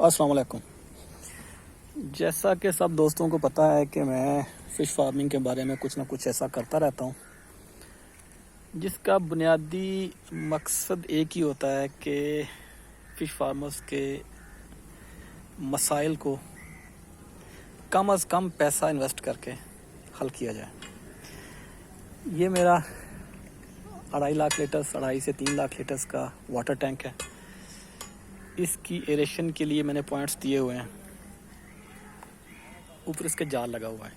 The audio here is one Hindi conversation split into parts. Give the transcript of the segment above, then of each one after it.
अस्सलाम वालेकुम। जैसा कि सब दोस्तों को पता है कि मैं फ़िश फार्मिंग के बारे में कुछ ना कुछ ऐसा करता रहता हूँ जिसका बुनियादी मकसद एक ही होता है कि फ़िश फार्मर्स के मसाइल को कम अज़ कम पैसा इन्वेस्ट करके हल किया जाए। ये मेरा 2.5 से 3 लाख लीटर्स का वाटर टैंक है। इसकी एरेशन के लिए मैंने पॉइंट्स दिए हुए हैं, ऊपर इसके जाल लगा हुआ है।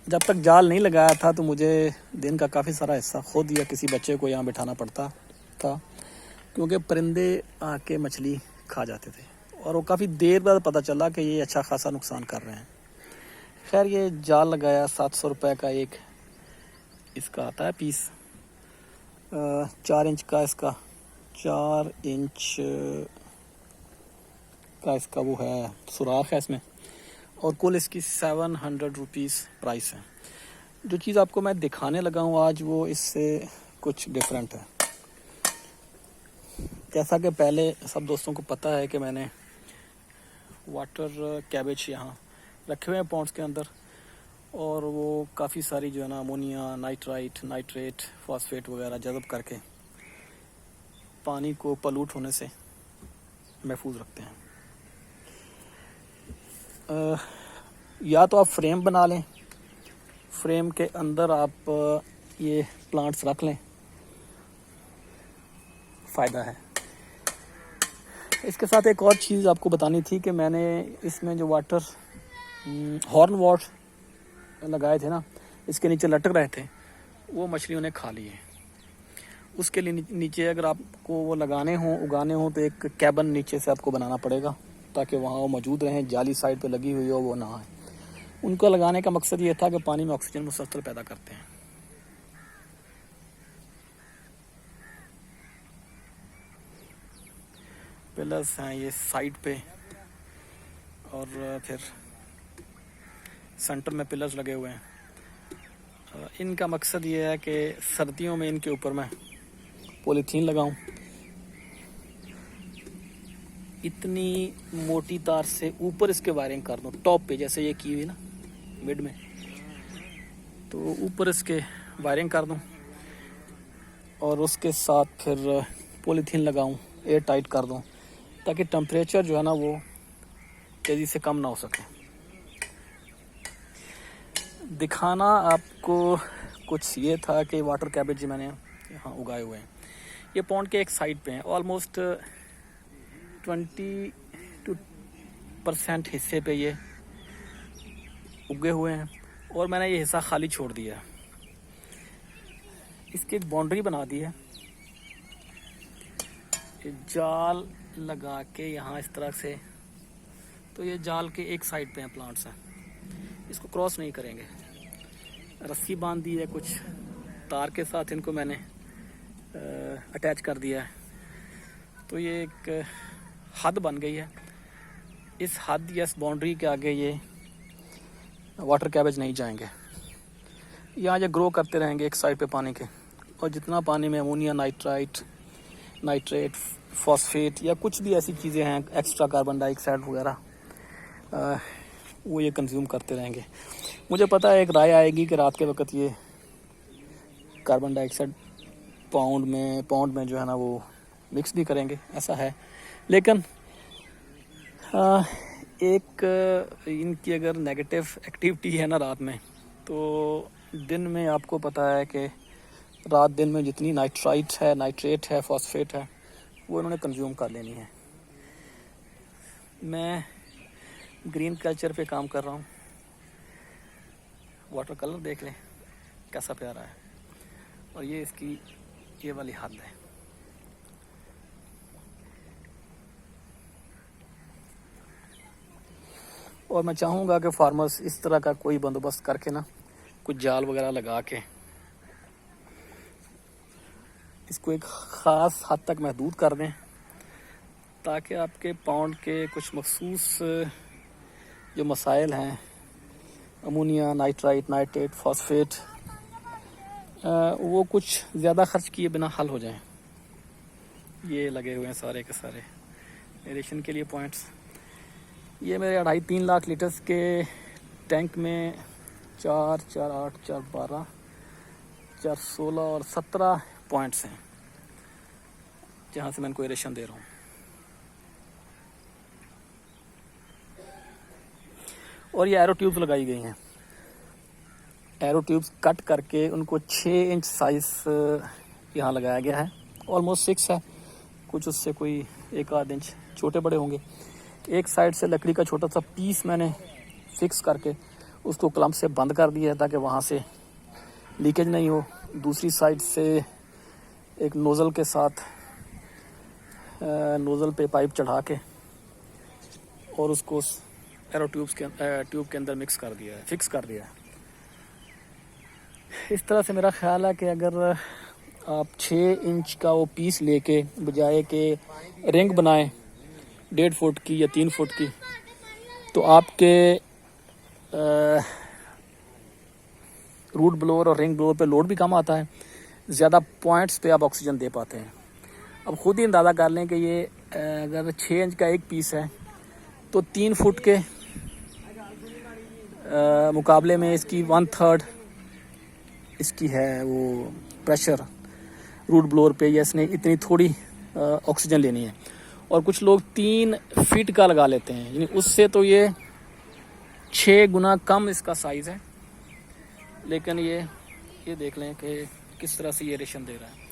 जब तक जाल नहीं लगाया था तो मुझे दिन का काफ़ी सारा हिस्सा खुद या किसी बच्चे को यहाँ बिठाना पड़ता था, क्योंकि परिंदे आके मछली खा जाते थे और वो काफ़ी देर बाद पता चला कि ये अच्छा खासा नुकसान कर रहे हैं। खैर, ये जाल लगाया, 700 रुपये का एक इसका आता है पीस। 4 इंच का इसका 4 इंच का इसका वो है, सुराख है इसमें, और कुल इसकी 700 रुपीज़ प्राइस है। जो चीज़ आपको मैं दिखाने लगा हूँ आज वो इससे कुछ डिफरेंट है। जैसा कि पहले सब दोस्तों को पता है कि मैंने वाटर कैबेज यहाँ रखे हुए हैं पॉन्ड्स के अंदर, और वो काफ़ी सारी जो है ना अमोनिया, नाइट्रेट, फॉस्फेट वगैरह जज़ब करके पानी को पलूट होने से महफूज रखते हैं। या तो आप फ्रेम बना लें, फ्रेम के अंदर आप ये प्लांट्स रख लें, फ़ायदा है। इसके साथ एक और चीज़ आपको बतानी थी कि मैंने इसमें जो वाटर हॉर्न वॉट लगाए थे ना, इसके नीचे लटक रहे थे, वो मछलियों ने खा लिए। उसके लिए नीचे अगर आपको वो उगाने हों तो एक कैबन नीचे से आपको बनाना पड़ेगा ताकि वहाँ वो मौजूद रहें। जाली साइड पे लगी हुई हो वो ना आए। उनको लगाने का मकसद ये था कि पानी में ऑक्सीजन मुसलसल पैदा करते हैं। पिलर्स हैं ये साइड पे, और फिर सेंटर में पिलर्स लगे हुए हैं। इनका मकसद ये है कि सर्दियों में इनके ऊपर मैं पॉलीथीन लगाऊं। इतनी मोटी तार से ऊपर इसके वायरिंग कर दूं, टॉप पे जैसे ये की हुई ना मिड में, तो ऊपर इसके वायरिंग कर दूं और उसके साथ फिर पॉलीथीन लगाऊं, एयर टाइट कर दूं, ताकि टेम्परेचर जो है ना वो तेज़ी से कम ना हो सके। दिखाना आपको कुछ ये था कि वाटर कैबेज मैंने यहाँ उगाए हुए हैं। ये पॉन्ड के एक साइड पे हैं, ऑलमोस्ट 22% हिस्से पे ये उगे हुए हैं, और मैंने ये हिस्सा खाली छोड़ दिया है। इसकी एक बाउंड्री बना दी है, जाल लगा के यहाँ इस तरह से, तो ये जाल के एक साइड पे हैं प्लांट्स हैं, इसको क्रॉस नहीं करेंगे। रस्सी बांध दी है, कुछ तार के साथ इनको मैंने अटैच कर दिया है, तो ये एक हद बन गई है। इस हद या इस बाउंड्री के आगे ये वाटर कैबेज नहीं जाएंगे। यहाँ ये ग्रो करते रहेंगे एक साइड पे पानी के, और जितना पानी में अमोनिया, नाइट्रेट, फॉस्फेट या कुछ भी ऐसी चीज़ें हैं, एक्स्ट्रा कार्बन डाइऑक्साइड वगैरह, वो ये कंज्यूम करते रहेंगे। मुझे पता है एक राय आएगी कि रात के वक्त ये कार्बन डाइऑक्साइड पौंड में जो है ना वो मिक्स नहीं करेंगे, ऐसा है। लेकिन एक इनकी अगर नेगेटिव एक्टिविटी है ना रात में, तो दिन में आपको पता है कि रात दिन में जितनी नाइट्रेट है, फॉस्फेट है, वो इन्होंने कंज्यूम कर लेनी है। मैं ग्रीन कल्चर पे काम कर रहा हूँ। वाटर कलर देख लें कैसा प्यारा है, और ये इसकी ये वाली हद है। और मैं चाहूँगा कि फार्मर्स इस तरह का कोई बंदोबस्त करके ना, कुछ जाल वगैरह लगा के इसको एक ख़ास हद तक महदूद कर दें, ताकि आपके पौंड के कुछ मखसूस जो मसाइल हैं, अमोनिया, नाइट्रेट, फॉस्फेट, वो कुछ ज़्यादा ख़र्च किए बिना हल हो जाएं। ये लगे हुए हैं सारे के सारे एरेशन के लिए पॉइंट्स। ये मेरे 2.5-3 लाख लीटर्स के टैंक में 4, 4, 8, 4, 12, 4, 16 और 17 पॉइंट्स हैं जहाँ से मैं इनको एरेशन दे रहा हूँ। और ये एरो ट्यूब्स लगाई गई हैं। एरो ट्यूब्स कट करके उनको 6 इंच साइज यहाँ लगाया गया है। ऑलमोस्ट 6 है, कुछ उससे कोई 1-8 इंच छोटे बड़े होंगे। एक साइड से लकड़ी का छोटा सा पीस मैंने फिक्स करके उसको क्लम्प से बंद कर दिया है ताकि वहाँ से लीकेज नहीं हो। दूसरी साइड से एक नोज़ल के साथ नोज़ल पे पाइप चढ़ा के और उसको एरो ट्यूब के अंदर मिक्स कर दिया है, फिक्स कर दिया है। इस तरह से मेरा ख्याल है कि अगर आप 6 इंच का वो पीस लेके बजाय के रिंग बनाएं 1.5 फुट की या 3 फुट की, तो आपके रूट ब्लोअर और रिंग ब्लोअर पे लोड भी कम आता है, ज़्यादा पॉइंट्स पे आप ऑक्सीजन दे पाते हैं। अब खुद ही अंदाज़ा कर लें कि ये अगर 6 इंच का एक पीस है तो 3 फुट के मुकाबले में इसकी 1/3 इसकी है वो प्रेशर रूट ब्लोअर पे, या इसने इतनी थोड़ी ऑक्सीजन लेनी है। और कुछ लोग 3 फीट का लगा लेते हैं, यानी उससे तो ये 6 गुना कम इसका साइज़ है। लेकिन ये देख लें कि किस तरह से ये एरेशन दे रहा है।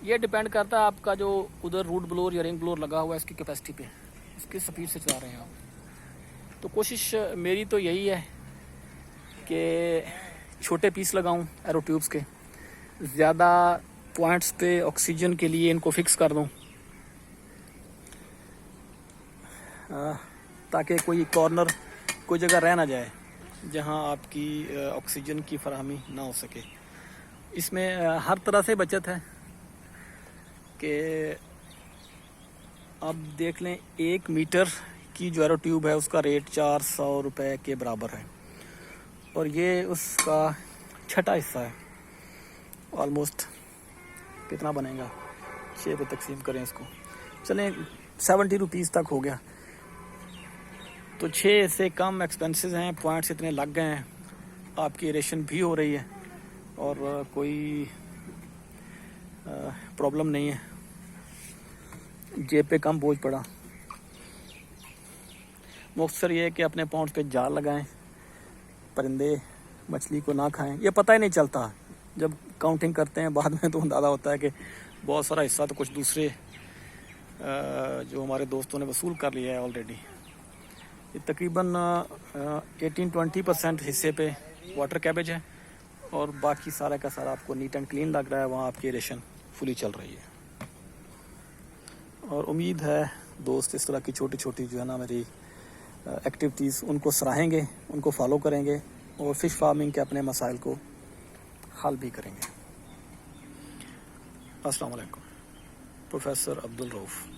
ये डिपेंड करता है आपका जो उधर रूट ब्लोअर या रिंग ब्लोअर लगा हुआ है इसकी कैपेसिटी पे, इसकी स्पीड से चला रहे हैं आप। तो कोशिश मेरी तो यही है कि छोटे पीस लगाऊं एरो ट्यूब्स के, ज़्यादा पॉइंट्स पे ऑक्सीजन के लिए इनको फिक्स कर दूं ताकि कोई कॉर्नर, कोई जगह रह ना जाए जहां आपकी ऑक्सीजन की फराहमी ना हो सके। इसमें हर तरह से बचत है कि अब देख लें 1 मीटर की जो एरो ट्यूब है उसका रेट 400 रुपये के बराबर है, और ये उसका 6ठा हिस्सा है। ऑलमोस्ट कितना बनेगा, 6 पे तकसीम करें इसको, चलें 70 रुपीज़ तक हो गया। तो 6 से कम एक्सपेंसेस हैं, पॉइंट्स इतने लग गए हैं, आपकी एरेशन भी हो रही है और कोई प्रॉब्लम नहीं है, जेब पे कम बोझ पड़ा। मुख्तसर ये है कि अपने पॉइंट्स पे जाल लगाएं, परिंदे मछली को ना खाएं। ये पता ही नहीं चलता, जब काउंटिंग करते हैं बाद में तो अंदाज़ा होता है कि बहुत सारा हिस्सा तो कुछ दूसरे जो हमारे दोस्तों ने वसूल कर लिया है ऑलरेडी। ये तकरीबन 18-20% हिस्से पे वाटर कैबेज है और बाकी सारा का सारा आपको नीट एंड क्लीन लग रहा है, वहाँ आपकी एरेशन फुली चल रही है। और उम्मीद है दोस्त इस तरह की छोटी छोटी जो है ना मेरी एक्टिविटीज़ उनको सराहेंगे, उनको फॉलो करेंगे और फ़िश फार्मिंग के अपने मसाइल को हल भी करेंगे। अस्सलाम वालेकुम। प्रोफेसर अब्दुल रऊफ़।